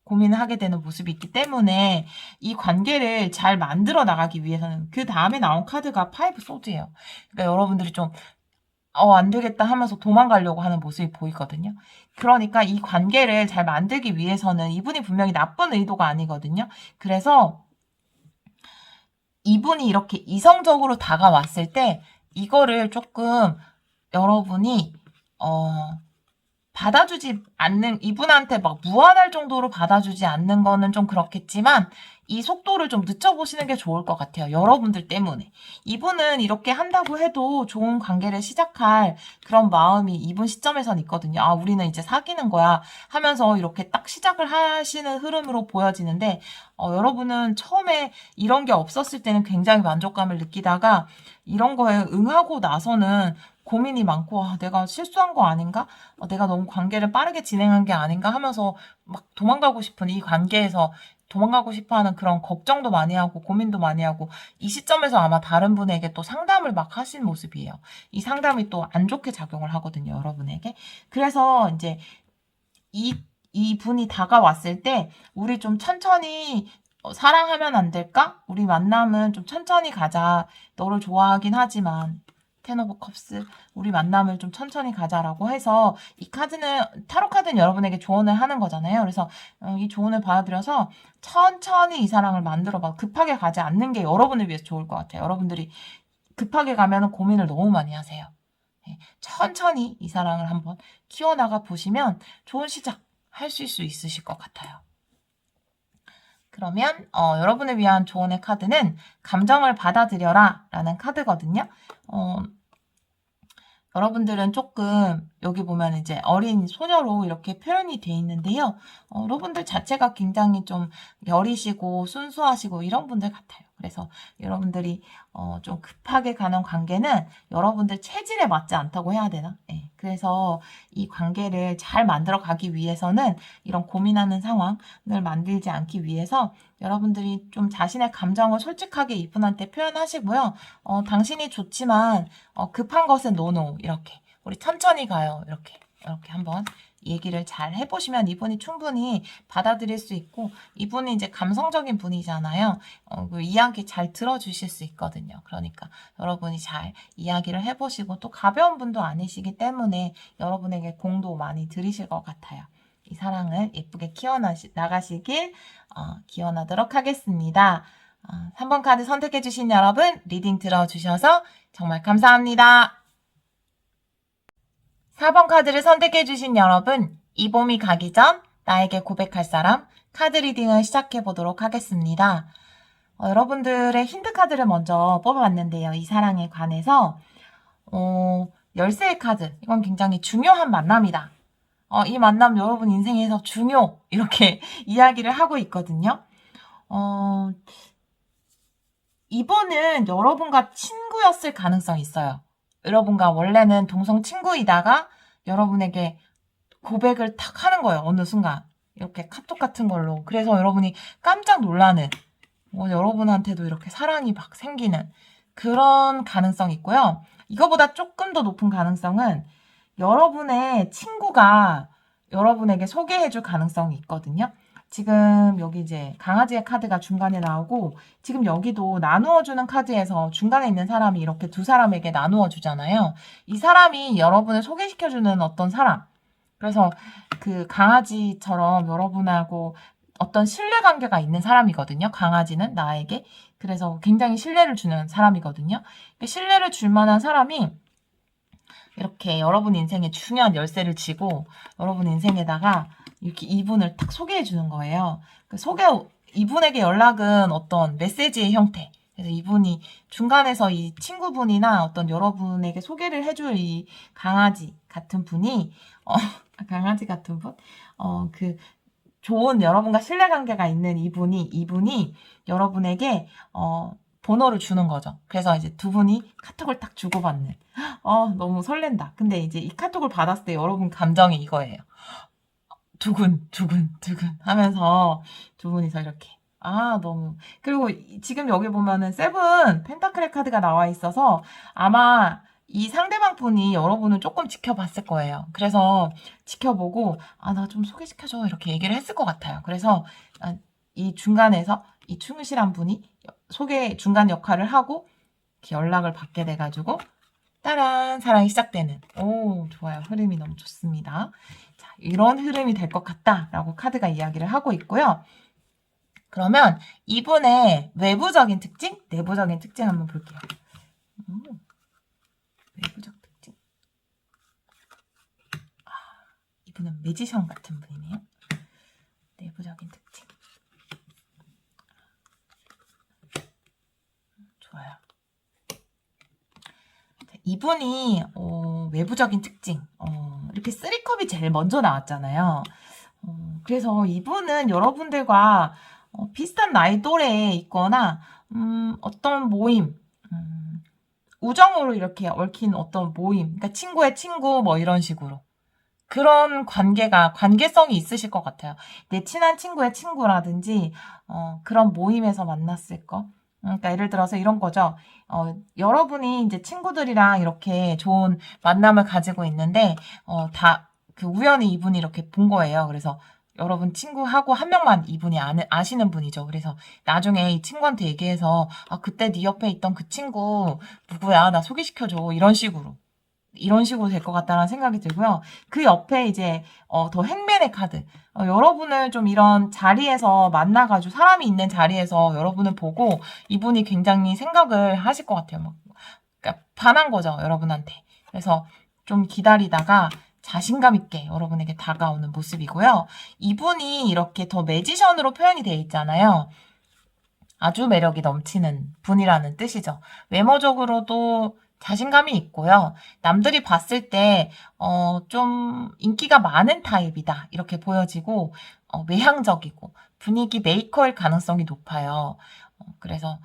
고민을 하게 되는 모습이 있기 때문에 이 관계를 잘 만들어 나가기 위해서는 그 다음에 나온 카드가 파이브 소드예요. 그러니까 여러분들이 좀 안 되겠다 하면서 도망가려고 하는 모습이 보이거든요. 그러니까 이 관계를 잘 만들기 위해서는 이분이 분명히 나쁜 의도가 아니거든요. 그래서 이분이 이렇게 이성적으로 다가왔을 때 이거를 조금 여러분이 받아주지 않는, 이분한테 막 무한할 정도로 받아주지 않는 거는 좀 그렇겠지만, 이 속도를 좀 늦춰보시는 게 좋을 것 같아요. 여러분들 때문에. 이분은 이렇게 한다고 해도 좋은 관계를 시작할 그런 마음이 이분 시점에선 있거든요. 아, 우리는 이제 사귀는 거야 하면서 이렇게 딱 시작을 하시는 흐름으로 보여지는데, 여러분은 처음에 이런 게 없었을 때는 굉장히 만족감을 느끼다가, 이런 거에 응하고 나서는 고민이 많고 내가 실수한 거 아닌가? 내가 너무 관계를 빠르게 진행한 게 아닌가 하면서 막 도망가고 싶은 이 관계에서 도망가고 싶어 하는 그런 걱정도 많이 하고 고민도 많이 하고 이 시점에서 아마 다른 분에게 또 상담을 막 하신 모습이에요. 이 상담이 또 안 좋게 작용을 하거든요, 여러분에게. 그래서 이제 이 분이 다가왔을 때 우리 좀 천천히 사랑하면 안 될까? 우리 만남은 좀 천천히 가자. 너를 좋아하긴 하지만 텐 오브 컵스 우리 만남을 좀 천천히 가자라고 해서 이 카드는 타로 카드는 여러분에게 조언을 하는 거잖아요. 그래서 이 조언을 받아들여서 천천히 이 사랑을 만들어봐. 급하게 가지 않는 게 여러분을 위해서 좋을 것 같아요. 여러분들이 급하게 가면 고민을 너무 많이 하세요. 네, 천천히 이 사랑을 한번 키워나가 보시면 좋은 시작 하실 수 있으실 것 같아요. 그러면 여러분을 위한 조언의 카드는 감정을 받아들여라 라는 카드거든요. 여러분들은 조금 여기 보면 이제 어린 소녀로 이렇게 표현이 돼 있는데요. 여러분들 자체가 굉장히 좀 여리시고 순수하시고 이런 분들 같아요. 그래서 여러분들이 좀 급하게 가는 관계는 여러분들 체질에 맞지 않다고 해야 되나? 네. 그래서 이 관계를 잘 만들어 가기 위해서는 이런 고민하는 상황을 만들지 않기 위해서 여러분들이 좀 자신의 감정을 솔직하게 이분한테 표현하시고요. 당신이 좋지만 급한 것은 노노 이렇게 우리 천천히 가요 이렇게 한번 얘기를 잘 해보시면 이분이 충분히 받아들일 수 있고 이분이 이제 감성적인 분이잖아요. 그 이야기 잘 들어주실 수 있거든요. 그러니까 여러분이 잘 이야기를 해보시고 또 가벼운 분도 아니시기 때문에 여러분에게 공도 많이 들이실 것 같아요. 이 사랑을 예쁘게 키워나가시길 기원하도록 하겠습니다. 3번 카드 선택해주신 여러분 리딩 들어주셔서 정말 감사합니다. 4번 카드를 선택해주신 여러분 이 봄이 가기 전 나에게 고백할 사람 카드 리딩을 시작해보도록 하겠습니다. 여러분들의 힌트 카드를 먼저 뽑아봤는데요. 이 사랑에 관해서 열쇠의 카드 이건 굉장히 중요한 만남이다. 이 만남 여러분 인생에서 중요 이렇게 이야기를 하고 있거든요. 이분은 여러분과 친구였을 가능성이 있어요. 여러분과 원래는 동성 친구이다가 여러분에게 고백을 탁 하는 거예요. 어느 순간. 이렇게 카톡 같은 걸로. 그래서 여러분이 깜짝 놀라는, 여러분한테도 이렇게 사랑이 막 생기는 그런 가능성이 있고요. 이거보다 조금 더 높은 가능성은 여러분의 친구가 여러분에게 소개해줄 가능성이 있거든요. 지금 여기 이제 강아지의 카드가 중간에 나오고, 지금 여기도 나누어주는 카드에서 중간에 있는 사람이 이렇게 두 사람에게 나누어주잖아요. 이 사람이 여러분을 소개시켜주는 어떤 사람. 그래서 그 강아지처럼 여러분하고 어떤 신뢰관계가 있는 사람이거든요. 강아지는 나에게. 그래서 굉장히 신뢰를 주는 사람이거든요. 신뢰를 줄 만한 사람이 이렇게 여러분 인생에 중요한 열쇠를 쥐고 여러분 인생에다가 이렇게 이분을 딱 소개해 주는 거예요. 이분에게 연락은 어떤 메시지의 형태. 그래서 이분이 중간에서 이 친구분이나 어떤 여러분에게 소개를 해줄 이 강아지 같은 분이, 강아지 같은 분? 좋은 여러분과 신뢰관계가 있는 이분이 여러분에게, 번호를 주는 거죠. 그래서 이제 두 분이 카톡을 딱 주고받는. 너무 설렌다. 근데 이제 이 카톡을 받았을 때 여러분 감정이 이거예요. 두근 하면서 두 분이서 이렇게. 너무. 그리고 지금 여기 보면은 세븐 펜타클의 카드가 나와 있어서 아마 이 상대방 분이 여러분을 조금 지켜봤을 거예요. 그래서 지켜보고, 나 좀 소개시켜줘. 이렇게 얘기를 했을 것 같아요. 그래서 이 중간에서 이 충실한 분이 소개 중간 역할을 하고 이렇게 연락을 받게 돼가지고, 따란! 사랑이 시작되는. 오, 좋아요. 흐름이 너무 좋습니다. 자, 이런 흐름이 될 것 같다라고 카드가 이야기를 하고 있고요. 그러면 이분의 외부적인 특징, 내부적인 특징 한번 볼게요. 외부적 특징. 이분은 매지션 같은 분이네요. 내부적인 특징. 좋아요. 이분이 외부적인 특징, 이렇게 3컵이 제일 먼저 나왔잖아요. 그래서 이분은 여러분들과 비슷한 나이 또래에 있거나 어떤 모임, 우정으로 이렇게 얽힌 어떤 모임, 그러니까 친구의 친구 뭐 이런 식으로 그런 관계성이 있으실 것 같아요. 내 친한 친구의 친구라든지 그런 모임에서 만났을 거. 그러니까 예를 들어서 이런 거죠. 여러분이 이제 친구들이랑 이렇게 좋은 만남을 가지고 있는데 우연히 이분이 이렇게 본 거예요. 그래서 여러분 친구하고 한 명만 이분이 아시는 분이죠. 그래서 나중에 이 친구한테 얘기해서 그때 네 옆에 있던 그 친구 누구야? 나 소개시켜줘. 이런 식으로 될 것 같다는 생각이 들고요. 그 옆에 이제 더 행맨의 카드. 여러분을 좀 이런 자리에서 만나가지고 사람이 있는 자리에서 여러분을 보고 이분이 굉장히 생각을 하실 것 같아요. 그러니까 반한 거죠, 여러분한테. 그래서 좀 기다리다가 자신감 있게 여러분에게 다가오는 모습이고요. 이분이 이렇게 더 매지션으로 표현이 되어 있잖아요. 아주 매력이 넘치는 분이라는 뜻이죠. 외모적으로도 자신감이 있고요. 남들이 봤을 때, 좀 인기가 많은 타입이다. 이렇게 보여지고, 외향적이고, 분위기 메이커일 가능성이 높아요. 그래서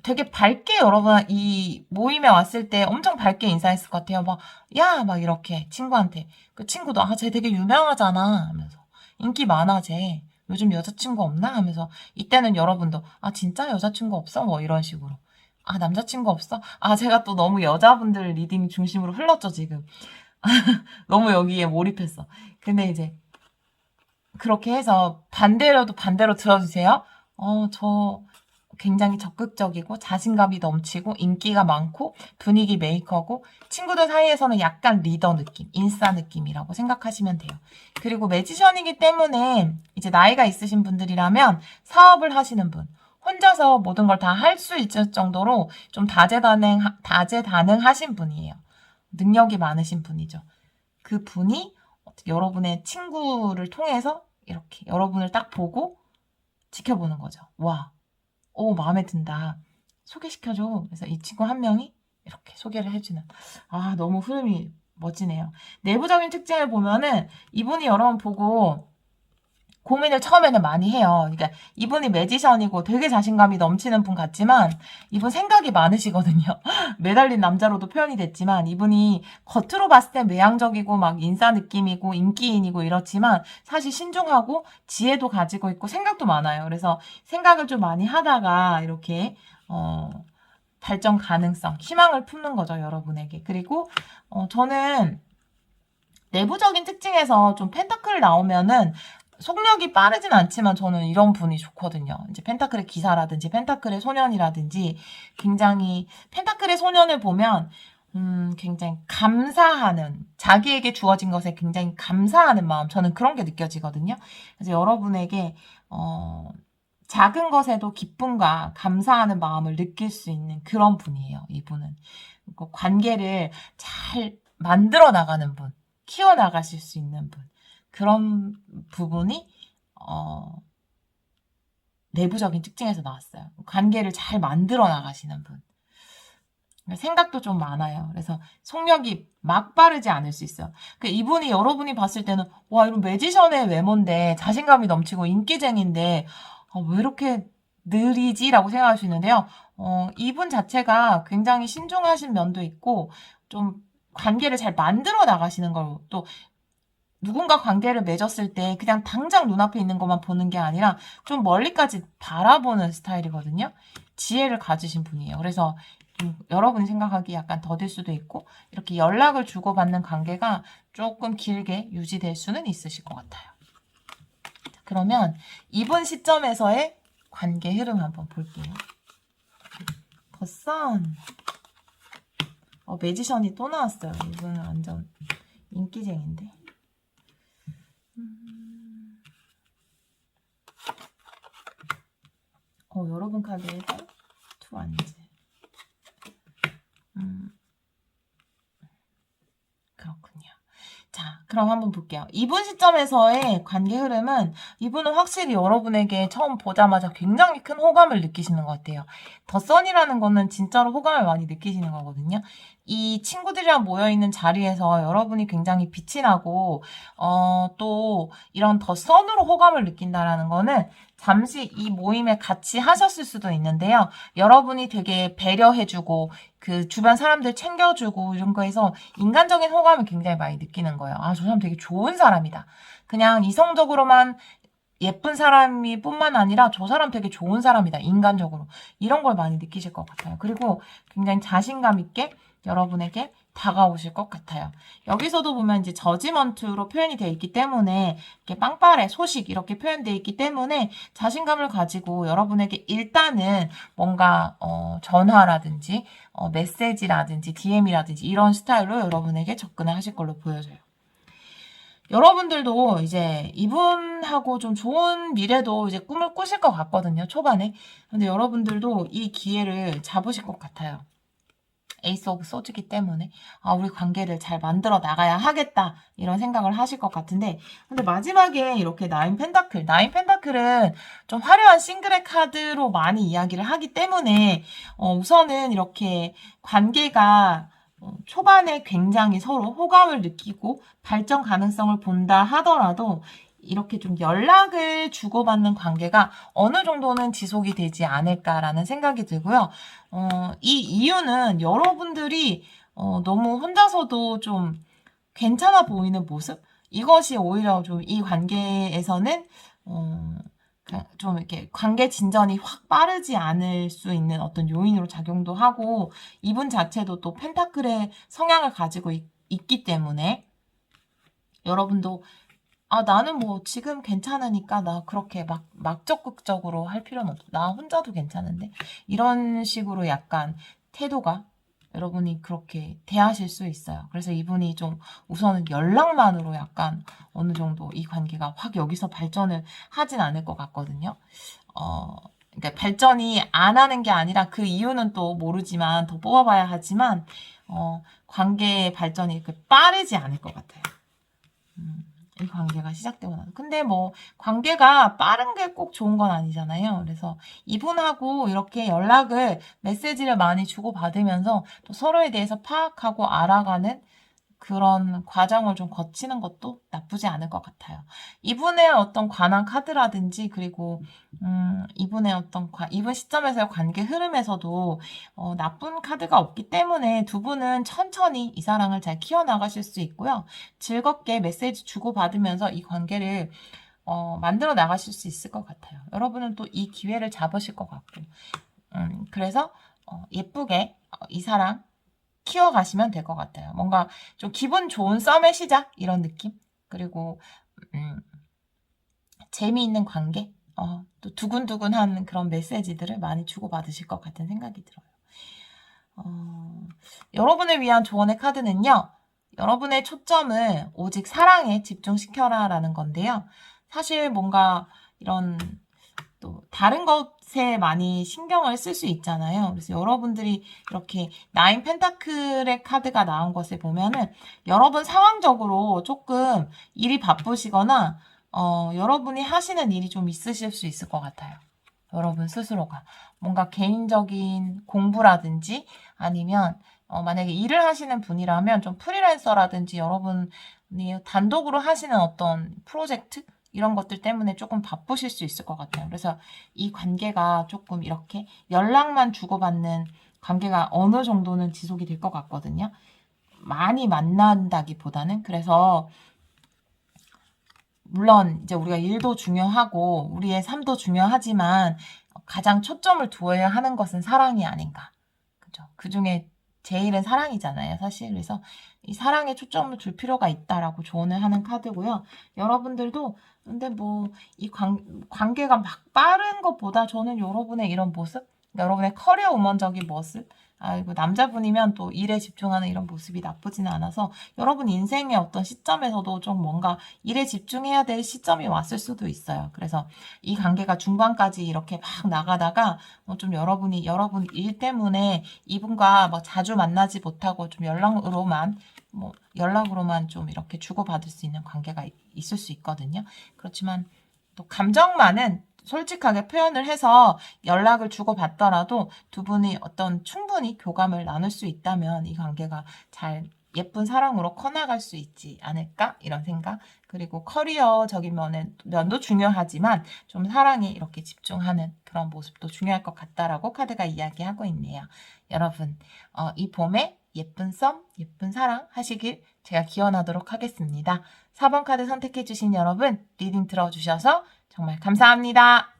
되게 밝게 여러분 이 모임에 왔을 때 엄청 밝게 인사했을 것 같아요. 막 이렇게 친구한테. 그 친구도, 쟤 되게 유명하잖아. 하면서. 인기 많아, 쟤. 요즘 여자친구 없나? 하면서. 이때는 여러분도, 진짜 여자친구 없어? 뭐 이런 식으로. 남자친구 없어? 제가 또 너무 여자분들 리딩 중심으로 흘렀죠, 지금. 너무 여기에 몰입했어. 근데 이제, 그렇게 해서 반대로 들어주세요. 저 굉장히 적극적이고 자신감이 넘치고 인기가 많고 분위기 메이커고 친구들 사이에서는 약간 리더 느낌, 인싸 느낌이라고 생각하시면 돼요. 그리고 매지션이기 때문에 이제 나이가 있으신 분들이라면 사업을 하시는 분, 혼자서 모든 걸 다 할 수 있을 정도로 좀 다재다능하신 분이에요. 능력이 많으신 분이죠. 그 분이 여러분의 친구를 통해서 이렇게 여러분을 딱 보고 지켜보는 거죠. 와, 마음에 든다. 소개시켜줘. 그래서 이 친구 한 명이 이렇게 소개를 해주는. 너무 흐름이 멋지네요. 내부적인 특징을 보면은 이분이 여러분 보고 고민을 처음에는 많이 해요. 그러니까 이분이 매지션이고 되게 자신감이 넘치는 분 같지만 이분 생각이 많으시거든요. 매달린 남자로도 표현이 됐지만 이분이 겉으로 봤을 땐 외향적이고 막 인싸 느낌이고 인기인이고 이렇지만 사실 신중하고 지혜도 가지고 있고 생각도 많아요. 그래서 생각을 좀 많이 하다가 이렇게 발전 가능성, 희망을 품는 거죠, 여러분에게. 그리고 저는 내부적인 특징에서 좀 펜타클 나오면은 속력이 빠르진 않지만 저는 이런 분이 좋거든요. 이제 펜타클의 기사라든지 펜타클의 소년이라든지 굉장히 펜타클의 소년을 보면 굉장히 감사하는, 자기에게 주어진 것에 굉장히 감사하는 마음, 저는 그런 게 느껴지거든요. 그래서 여러분에게 작은 것에도 기쁨과 감사하는 마음을 느낄 수 있는 그런 분이에요, 이분은. 관계를 잘 만들어 나가는 분, 키워나가실 수 있는 분. 그런 부분이, 내부적인 특징에서 나왔어요. 관계를 잘 만들어 나가시는 분. 생각도 좀 많아요. 그래서 속력이 막 빠르지 않을 수 있어요. 이분이 여러분이 봤을 때는 와 이런 매지션의 외모인데 자신감이 넘치고 인기쟁인데 왜 이렇게 느리지라고 생각할 수 있는데요. 이분 자체가 굉장히 신중하신 면도 있고 좀 관계를 잘 만들어 나가시는 걸 또 누군가 관계를 맺었을 때 그냥 당장 눈앞에 있는 것만 보는 게 아니라 좀 멀리까지 바라보는 스타일이거든요. 지혜를 가지신 분이에요. 그래서 여러분이 생각하기 약간 더딜 수도 있고 이렇게 연락을 주고받는 관계가 조금 길게 유지될 수는 있으실 것 같아요. 그러면 이번 시점에서의 관계 흐름 한번 볼게요. 더선 매지션이 또 나왔어요. 이분은 완전 인기쟁인데. 여러분 카드에서 투 안지. 그렇군요. 자, 그럼 한번 볼게요. 이분 시점에서의 관계 흐름은 이분은 확실히 여러분에게 처음 보자마자 굉장히 큰 호감을 느끼시는 것 같아요. 더 선이라는 거는 진짜로 호감을 많이 느끼시는 거거든요. 이 친구들이랑 모여있는 자리에서 여러분이 굉장히 빛이 나고 또 이런 더 선으로 호감을 느낀다라는 거는 잠시 이 모임에 같이 하셨을 수도 있는데요. 여러분이 되게 배려해주고 그 주변 사람들 챙겨주고 이런 거에서 인간적인 호감을 굉장히 많이 느끼는 거예요. 아, 저 사람 되게 좋은 사람이다. 그냥 이성적으로만 예쁜 사람이 뿐만 아니라 저 사람 되게 좋은 사람이다. 인간적으로. 이런 걸 많이 느끼실 것 같아요. 그리고 굉장히 자신감 있게 여러분에게 다가오실 것 같아요. 여기서도 보면 이제 저지먼트로 표현이 되어 있기 때문에 이렇게 빵빠레, 소식 이렇게 표현되어 있기 때문에 자신감을 가지고 여러분에게 일단은 뭔가 전화라든지 메시지라든지 DM이라든지 이런 스타일로 여러분에게 접근을 하실 걸로 보여져요. 여러분들도 이제 이분하고 좀 좋은 미래도 이제 꿈을 꾸실 것 같거든요, 초반에. 근데 여러분들도 이 기회를 잡으실 것 같아요. 에이스 오브 소드기 때문에 우리 관계를 잘 만들어 나가야 하겠다 이런 생각을 하실 것 같은데 근데 마지막에 이렇게 나인 펜타클은 좀 화려한 싱글의 카드로 많이 이야기를 하기 때문에 우선은 이렇게 관계가 초반에 굉장히 서로 호감을 느끼고 발전 가능성을 본다 하더라도 이렇게 좀 연락을 주고받는 관계가 어느 정도는 지속이 되지 않을까라는 생각이 들고요. 이 이유는 여러분들이 너무 혼자서도 좀 괜찮아 보이는 모습? 이것이 오히려 좀 이 관계에서는 좀 이렇게 관계 진전이 확 빠르지 않을 수 있는 어떤 요인으로 작용도 하고 이분 자체도 또 펜타클의 성향을 가지고 있기 때문에 여러분도 나는 뭐 지금 괜찮으니까 나 그렇게 막 적극적으로 할 필요는 없어. 나 혼자도 괜찮은데. 이런 식으로 약간 태도가 여러분이 그렇게 대하실 수 있어요. 그래서 이분이 좀 우선은 연락만으로 약간 어느 정도 이 관계가 확 여기서 발전을 하진 않을 것 같거든요. 그러니까 발전이 안 하는 게 아니라 그 이유는 또 모르지만 더 뽑아봐야 하지만 관계의 발전이 빠르지 않을 것 같아요. 이 관계가 시작되고 나서. 근데 뭐 관계가 빠른 게 꼭 좋은 건 아니잖아요. 그래서 이분하고 이렇게 메시지를 많이 주고받으면서 또 서로에 대해서 파악하고 알아가는 그런 과정을 좀 거치는 것도 나쁘지 않을 것 같아요. 이분의 어떤 관한 카드라든지 그리고 이분의 이분 시점에서의 관계 흐름에서도 나쁜 카드가 없기 때문에 두 분은 천천히 이 사랑을 잘 키워나가실 수 있고요. 즐겁게 메시지 주고받으면서 이 관계를 만들어 나가실 수 있을 것 같아요. 여러분은 또 이 기회를 잡으실 것 같고 그래서 예쁘게 이 사랑 키워가시면 될 것 같아요. 뭔가 좀 기분 좋은 썸의 시작 이런 느낌 그리고 재미있는 관계 또 두근두근한 그런 메시지들을 많이 주고받으실 것 같은 생각이 들어요. 여러분을 위한 조언의 카드는요. 여러분의 초점을 오직 사랑에 집중시켜라 라는 건데요. 사실 뭔가 이런 또 다른 것에 많이 신경을 쓸 수 있잖아요. 그래서 여러분들이 이렇게 나인 펜타클의 카드가 나온 것을 보면은 여러분 상황적으로 조금 일이 바쁘시거나 여러분이 하시는 일이 좀 있으실 수 있을 것 같아요. 여러분 스스로가 뭔가 개인적인 공부라든지 아니면 만약에 일을 하시는 분이라면 좀 프리랜서라든지 여러분이 단독으로 하시는 어떤 프로젝트 이런 것들 때문에 조금 바쁘실 수 있을 것 같아요. 그래서 이 관계가 조금 이렇게 연락만 주고받는 관계가 어느 정도는 지속이 될 것 같거든요. 많이 만난다기보다는. 그래서 물론 이제 우리가 일도 중요하고 우리의 삶도 중요하지만 가장 초점을 두어야 하는 것은 사랑이 아닌가. 그죠? 그 중에 제일은 사랑이잖아요, 사실. 그래서 이 사랑에 초점을 둘 필요가 있다라고 조언을 하는 카드고요. 여러분들도 근데 뭐 이 관계가 막 빠른 것보다 저는 여러분의 이런 모습, 여러분의 커리어 우먼적인 모습, 아이고 남자분이면 또 일에 집중하는 이런 모습이 나쁘지는 않아서 여러분 인생의 어떤 시점에서도 좀 뭔가 일에 집중해야 될 시점이 왔을 수도 있어요. 그래서 이 관계가 중반까지 이렇게 막 나가다가 좀 여러분 일 때문에 이분과 뭐 자주 만나지 못하고 좀 연락으로만 좀 이렇게 주고받을 수 있는 관계가 있을 수 있거든요. 그렇지만 또 감정만은 솔직하게 표현을 해서 연락을 주고받더라도 두 분이 어떤 충분히 교감을 나눌 수 있다면 이 관계가 잘 예쁜 사랑으로 커나갈 수 있지 않을까? 이런 생각. 그리고 커리어적인 면도 중요하지만 좀 사랑에 이렇게 집중하는 그런 모습도 중요할 것 같다라고 카드가 이야기하고 있네요. 여러분, 이 봄에 예쁜 썸, 예쁜 사랑 하시길 제가 기원하도록 하겠습니다. 4번 카드 선택해주신 여러분, 리딩 들어주셔서 정말 감사합니다.